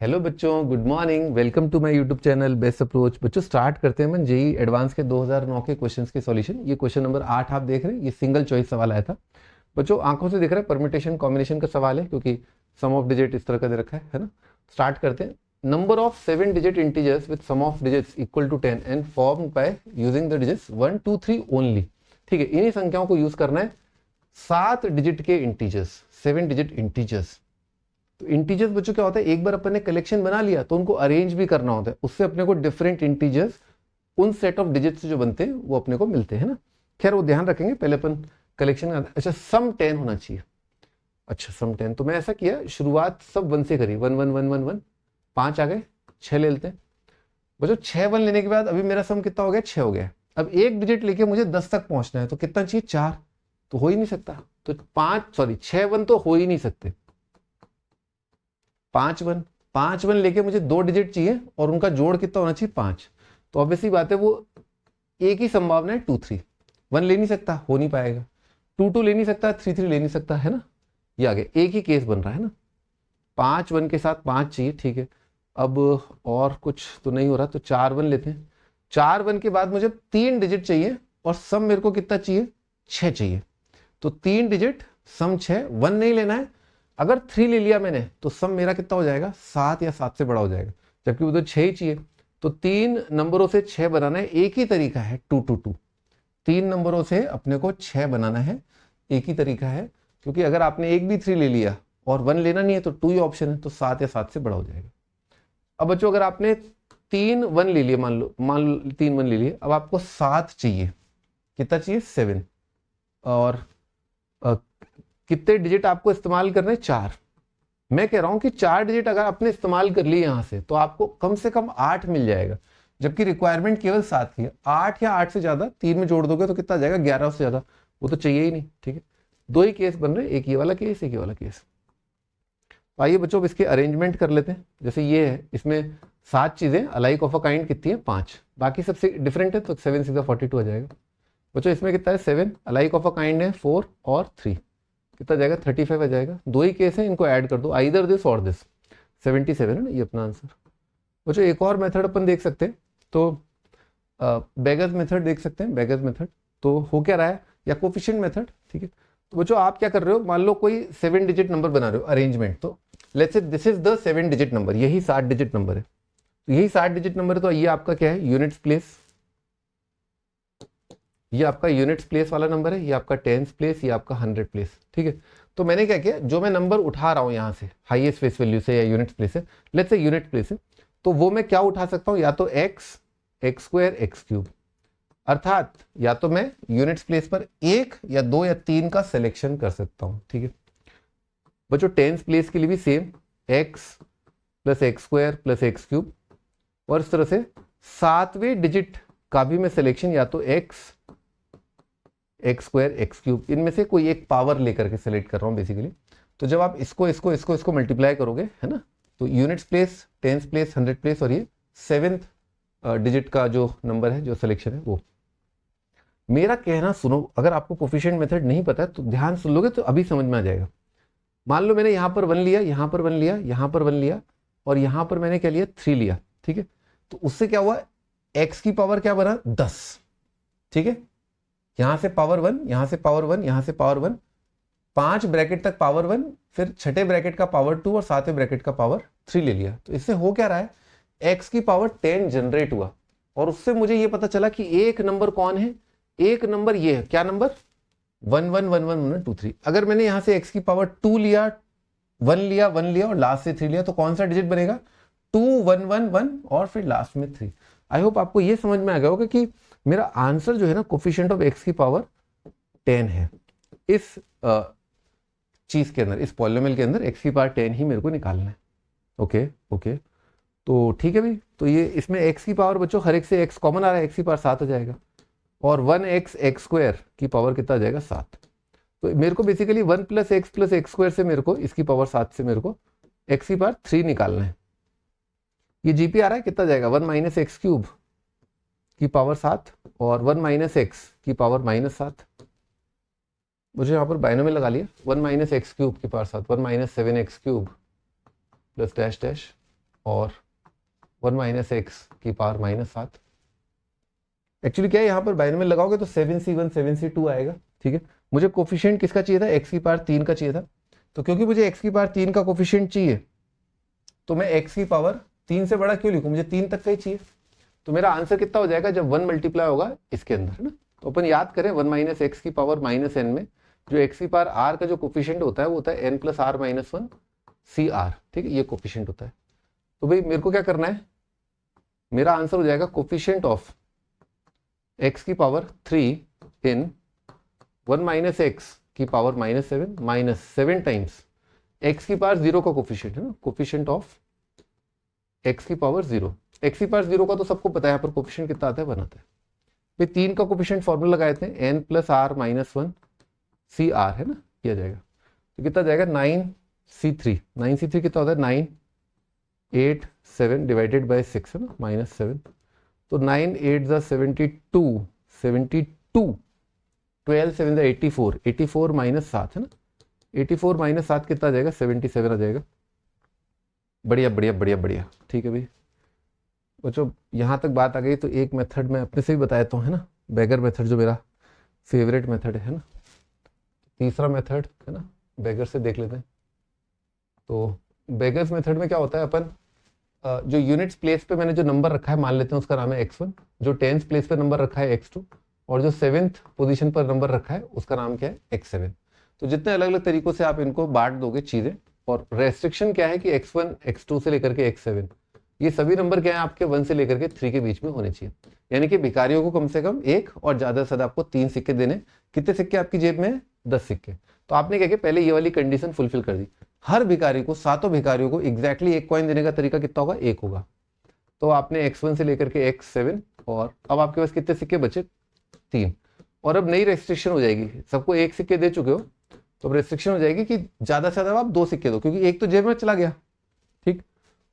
Hello बच्चों, good morning. Welcome to my YouTube channel best approach. बच्चों start करते हैं जेई एडवांस के 2009 के क्वेश्चंस के सॉल्यूशन। ये क्वेश्चन नंबर 8 आप देख रहे हैं, ये सिंगल चॉइस सवाल आया था। बच्चों आंखों से दिख रहा है परम्यूटेशन कॉम्बिनेशन का सवाल है, क्योंकि सम ऑफ डिजिट इस तरह का दे रखा है ना। स्टार्ट करते हैं। Number of 7 digit integers with sum of digits equal to 10 and formed by using the digits 1 2 3 only. ठीक है, इन्हीं संख्याओं को यूज करना है। 7 डिजिट के इंटीजर्स, 7 डिजिट इंटीजर्स। तो इंटीजर्स बच्चों क्या होता है, एक बार अपन ने कलेक्शन बना लिया तो उनको अरेंज भी करना होता है। उससे अपने को डिफरेंट इंटीजर्स उन सेट ऑफ डिजिट्स जो बनते हैं वो अपने को मिलते हैं ना। खैर वो ध्यान रखेंगे, पहले अपन कलेक्शन। अच्छा, सम 10 होना चाहिए। अच्छा सम 10, तो मैं ऐसा किया, शुरुआत सब 1 से करी। 1 1 1 1 1, 5 आ गए, 6 ले लेते हैं बच्चों। 6 1 लेने के बाद अभी मेरा सम कितना हो गया, 6 हो गया। अब एक डिजिट लेके मुझे 10 तक पहुंचना है, तो कितना चाहिए, 4। तो हो ही नहीं सकता। तो 6 1 तो हो ही नहीं सकते। 5 1 लेके मुझे 2 डिजिट चाहिए और उनका जोड़ कितना होना चाहिए, 5। तो ऑब्वियसली बात है, वो एक ही संभावना है 2 3। 1 ले नहीं सकता, हो नहीं पाएगा। 2 2 ले नहीं सकता, 3 3 ले नहीं सकता, है ना। ये आगे एक ही केस बन रहा है ना। 5 1 के साथ 5 चाहिए, ठीक है। अब और कुछ तो नहीं हो रहा, तो 4 1 लेते हैं। 4 1 के बाद मुझे 3 डिजिट चाहिए और सम मेरे को कितना चाहिए, 6 चाहिए। तो 3 डिजिट सम 6, 1 नहीं लेना है। अगर 3 ले लिया मैंने तो सम मेरा कितना हो जाएगा, 7 या 7 से बड़ा हो जाएगा, जबकि उधर 6 ही चाहिए। तो 3 नंबरों से 6 बनाना है, एक ही तरीका है 2 2 2। 3 नंबरों से अपने को 6 बनाना है, एक ही तरीका है। क्योंकि अगर आपने एक भी 3 ले लिया और 1 लेना नहीं है तो 2 ही ऑप्शन है, तो 7 या 7 से बड़ा हो जाएगा। अब बच्चों अगर आपने 3 1 ले लिए, मान लो 3 1 ले लिए, अब आपको 7 चाहिए। कितना चाहिए, 7। और कितने डिजिट आपको इस्तेमाल करने, 4। मैं कह रहा हूं कि 4 डिजिट अगर आपने इस्तेमाल कर लिए यहां से, तो आपको कम से कम 8 मिल जाएगा, जबकि रिक्वायरमेंट केवल 7 की है। 8 या 8 से ज्यादा 3 में जोड़ दोगे तो कितना आ जाएगा, 11 से ज्यादा। वो तो चाहिए ही नहीं, ठीक है। दो ही केस बन रहे, एक ये वाला केस, एक ये वाला केस। तो आइए बच्चों अब इसके अरेंजमेंट कर लेते हैं। जैसे ये है, इसमें 7 चीजें अलाइक ऑफ अ काइंड कितनी है, 5। बाकी सबसे डिफरेंट है, तो 7 6 42 आ जाएगा। बच्चों इसमें कितना है, 7 अलाइक ऑफ अ काइंड है, 4 और 3 कितना जाएगा, 35 आ जाएगा। दो ही केस है, इनको ऐड कर दो, आइदर दिस और दिस। 77 है ना ये अपना आंसर। बच्चों एक और मेथड अपन देख सकते हैं, तो बेगर्स मेथड देख सकते हैं। बेगर्स मेथड तो हो क्या रहा है, या कोफिशिएंट मेथड, ठीक है। तो बच्चों आप क्या कर रहे हो, मान लो कोई 7 डिजिट नंबर बना रहे हो अरेंजमेंट। तो let's say this is the 7 digit number, यही 7 डिजिट नंबर है। तो यही 7 डिजिट नंबर है, तो ये आपका क्या है, यूनिट्स प्लेस। ये आपका यूनिट्स प्लेस वाला नंबर है, ये आपका टेंस प्लेस, ये आपका 100 प्लेस, ठीक है। तो मैंने क्या किया, जो मैं नंबर उठा रहा हूं यहां से हाईएस्ट फेस वैल्यू से या यूनिट्स प्लेस से, लेट्स से यूनिट प्लेस है, तो वो मैं क्या उठा सकता हूं, या तो x, x square, x cube. अर्थात या तो मैं यूनिट्स प्लेस पर 1 या 2 या 3 का सिलेक्शन कर सकता हूं, ठीक है। बच्चों टेंस प्लेस के लिए भी same, x plus x square plus x cube. और इस तरह से 7वें डिजिट का भी मैं सिलेक्शन, या तो x, x square, x cube, इनमें से कोई एक पावर लेकर के सेलेक्ट कर रहा हूं बेसिकली। तो जब आप इसको मल्टीप्लाई करोगे, है ना, तो units place, tens place, 100 place, और ये 7th डिजिट का जो नंबर है, जो सिलेक्शन है वो। मेरा कहना सुनो, अगर आपको कोफिशिएंट मेथड नहीं पता है तो ध्यान सुन लोगे तो अभी समझ में आ जाएगा। मान लो मैंने यहां पर 1 लिया, यहां पर 1 लिया, यहां पर 1 लिया, और यहां पर मैंने क्या लिया, 3 लिया, ठीक है। तो उससे क्या हुआ, एक्स की पावर क्या बना, 10, ठीक है। यहां से पावर 1, यहां से पावर 1, यहां से पावर 1, 5 ब्रैकेट तक पावर 1, फिर छठे ब्रैकेट का पावर 2 और 7वें ब्रैकेट का पावर 3 ले लिया। तो इससे हो क्या रहा है, x की पावर 10 जनरेट हुआ। और उससे मुझे ये पता चला कि एक नंबर कौन है, एक नंबर ये है, क्या नंबर, 1 1 1 1 1 2 3। अगर मैंने यहां से x की पावर 2 लिया, 1 लिया, 1 लिया और लास्ट से 3 लिया, तो कौन सा डिजिट बनेगा, 2 1 1 1 और फिर लास्ट में 3। आई होप आपको ये समझ में आ गया होगा कि मेरा आंसर जो है ना, कोफिशिएंट ऑफ x की पावर 10 है। इस चीज के अंदर, इस पॉलिनोमियल के अंदर x की पावर 10 ही मेरे को निकालना है। ओके ओके, तो ठीक है भाई। तो ये इसमें x की पावर बच्चों हर एक से x कॉमन आ रहा है, x की पावर 7 हो जाएगा, और 1x एक्स स्क्वायर की पावर कितना आ जाएगा, 7। तो मेरे को बेसिकली 1 प्लस एक्स स्क्वायर से मेरे को इसकी पावर 7 से मेरे को x की पावर 3 निकालना है। ये जीपी आ रहा है, कितना जाएगा, 1 माइनस एक्स क्यूब की पावर 7 और 1 माइनस एक्स की पावर -7। मुझे यहाँ पर बाइनोमियल लगा लिया, 1 माइनस एक्स क्यूब की power 7, 1 minus 7 x cube plus dash dash और 1 माइनस एक्स की पावर -7। एक्चुअली क्या है, यहाँ पर बाइनोमियल लगाओगे तो 7c1 7c2 आएगा। ठीक है, मुझे कोफिशिएंट किसका चाहिए था, एक्स की पावर 3 का चाहिए था। तो क्योंकि मुझे एक्स की पावर 3 का कोफिशिएंट चाहिए तो मैं एक्स की पावर 3 से बड़ा क्यों लिखूं, मुझे 3 तक का ही चाहिए। तो मेरा आंसर कितना हो जाएगा जब 1 मल्टीप्लाई होगा इसके अंदर, है ना। तो अपन याद करें 1 माइनस एक्स की पावर -n में जो एक्स की पावर आर का जो कोफिशिएंट होता है वो होता है n plus r minus 1 C r. ठीक है, ये कोफिशिएंट होता है। तो भाई मेरे को क्या करना है, मेरा आंसर हो जाएगा कोफिशिएंट ऑफ एक्स की पावर 3 इन 1 माइनस एक्स की पावर -7 टाइम्स एक्स की पावर 0 का कोफिशिएंट, है ना, कोफिशिएंट ऑफ एक्स की पावर 0। एक्स की पावर 0 का तो सबको पता है, यहाँ पर कोफिशिएंट कितना आता है, 1 आता है। भाई 3 का कोफिशिएंट फॉर्मूला लगाए थे n plus r minus 1 C r, है ना, किया जाएगा। तो कितना जाएगा 9c3। 9c3 कितना होता है 9 8 7 डिवाइडेड बाय 6, है ना, -7। तो 9 8 ज़ा 72 72 12 7 ज़ा 84 84 -7, है ना, 84 -7 कितना आ जाएगा 77 आ जाएगा। बढ़िया बढ़िया बढ़िया बढ़िया। ठीक है भाई बच्चों, यहाँ तक बात आ गई तो एक मेथड मैं अपने से भी बताया तो, है ना, बेगर मेथड जो मेरा फेवरेट मेथड है ना। तीसरा मेथड है ना, बेगर से देख लेते हैं। तो बेगर्स मेथड में क्या होता है, अपन जो यूनिट्स प्लेस पे मैंने जो नंबर रखा है मान लेते हैं उसका नाम है x1, जो 10th प्लेस पे नंबर रखा है x2 और जो 7th पोजीशन पर नंबर रखा है उसका नाम क्या है x7। तो जितने अलग अलग तरीकों से आप इनको बांट दोगे चीजें, और रेस्ट्रिक्शन क्या है कि x1 x2 से लेकर के x7 ये सभी नंबर क्या है आपके 1 से लेकर के 3 के बीच में होने चाहिए। यानी कि भिखारियों को कम से कम 1 और ज्यादा से ज्यादा आपको 3 सिक्के देने। कितने सिक्के आपकी जेब में, 10 सिक्के। तो आपने क्या किया, पहले ये वाली कंडीशन फुलफिल कर दी। हर भिखारी को, सातों भिखारियों को एग्जैक्टली एक कॉइन देने का तरीका कितना होगा, 1 होगा। तो आपने x1 से लेकर के x7 और अब आपके पास कितने सिक्के बचे, 3। और अब नई रेस्ट्रिक्शन हो जाएगी, सबको 1 सिक्के दे चुके हो तो अब रेस्ट्रिक्शन हो जाएगी कि ज्यादा से ज्यादा आप 2 सिक्के दो, क्योंकि एक तो जेब में चला गया। ठीक,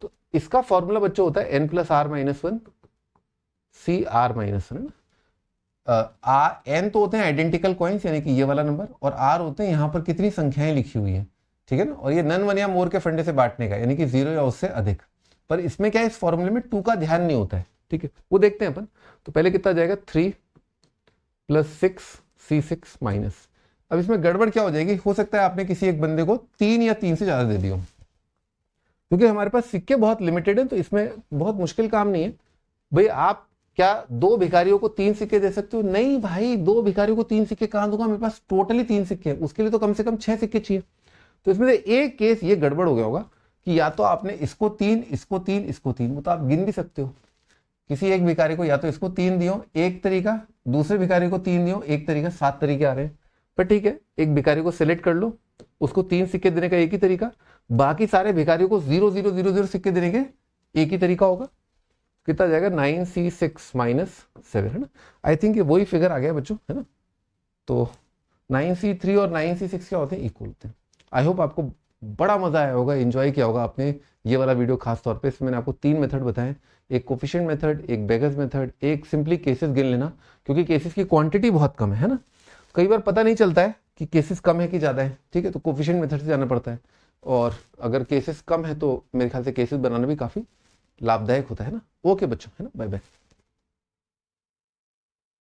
तो इसका फॉर्मूला बच्चों होता है n plus r minus 1 C r minus 1। n तो होते हैं आइडेंटिकल कॉइन्स यानी कि ये वाला नंबर, और r होते हैं यहाँ पर कितनी संख्याएं लिखी हुई है। ठीक है ना, और ये नन वन या मोर के फंडे से बांटने का, यानी कि 0 या उससे अधिक। पर इसमें क्या है, इस फॉर्मूले में 2 का ध्यान नहीं होता है। ठीक है, वो देखते हैं अपन। तो पहले कितना जाएगा 3 प्लस 6 C6 माइनस। अब इसमें गड़बड़ क्या हो जाएगी, हो सकता है आपने किसी एक बंदे को 3 या 3 से ज्यादा दे दिया, क्योंकि हमारे पास सिक्के बहुत लिमिटेड हैं तो इसमें बहुत मुश्किल काम नहीं है। भाई आप क्या 2 भिखारियों को 3 सिक्के दे सकते हो, नहीं भाई 2 भिखारियों को 3 सिक्के कहां दूंगा, मेरे पास टोटली 3 सिक्के हैं, उसके लिए तो कम से कम 6 सिक्के चाहिए। तो इसमें से एक केस ये गड़बड़ हो गया होगा कि या तो आपने इसको 3 इसको 3 इसको 3, वो तो आप गिन भी सकते हो। किसी एक भिखारी को या तो इसको 3 दियो एक तरीका, दूसरे भिखारी को 3 दियो एक तरीका, 7 तरीके आ रहे हैं। पर ठीक है, एक भिखारी को सिलेक्ट कर लो, उसको 3 सिक्के देने का एक ही तरीका, बाकी सारे भिखारियों को 0 0 0 0 सिक्के देने के एक ही तरीका होगा। कितना जाएगा 9C6 माइनस 7, है ना। आई थिंक ये वही फिगर आ गया बच्चों, है ना। तो 9C3 और 9C6 क्या होते हैं, इक्वल होते हैं। आई होप आपको बड़ा मजा आया होगा, एंजॉय किया होगा आपने ये वाला वीडियो। खास तौर पे इसमें मैंने आपको 3 मेथड बताए, एक कोफिशिएंट मेथड, एक बेगर्स मेथड, एक सिंपली केसेस गिन लेना, क्योंकि केसेस की क्वांटिटी बहुत कम है ना। कई बार पता नहीं चलता है कि केसेस कम है कि ज्यादा है। ठीक है, तो कोफिशिएंट मेथड से जाना पड़ता है, और अगर केसेस कम है तो मेरे ख्याल से केसेस बनाना भी काफी लाभदायक होता है ना। ओके बच्चों, है ना, बाय बाय।